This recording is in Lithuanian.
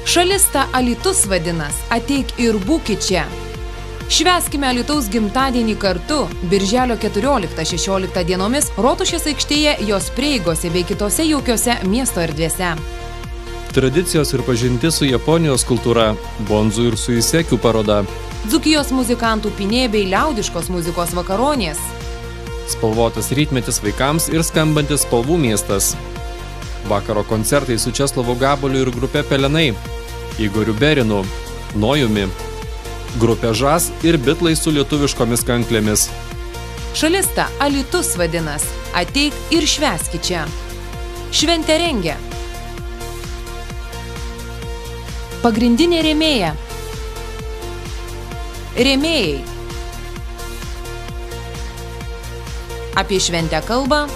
Šalis ta Alytus vadinas, ateik ir būkit čia. Švęskime Alytaus gimtadienį kartu, birželio 14-16 dienomis Rotušės aikštėje, jos prieigose bei kitose jaukiose miesto erdvėse. Tradicijos ir pažintis su Japonijos kultūra, bonzų ir suisekių paroda. Dzūkijos muzikantų pinė bei liaudiškos muzikos vakaronės. Spalvotas rytmetis vaikams ir skambantis spalvų miestas. Vakaro koncertai su Česlovu Gabaliu ir grupe Pelenai, Igoriu Berinu, Nojumi, grupė Žas ir bitlai su lietuviškomis kanklėmis. Šalis ta Alytus vadinas, ateik ir švęski čia. Šventę rengia pagrindinė rėmėja. Rėmėjai. Apie šventę kalba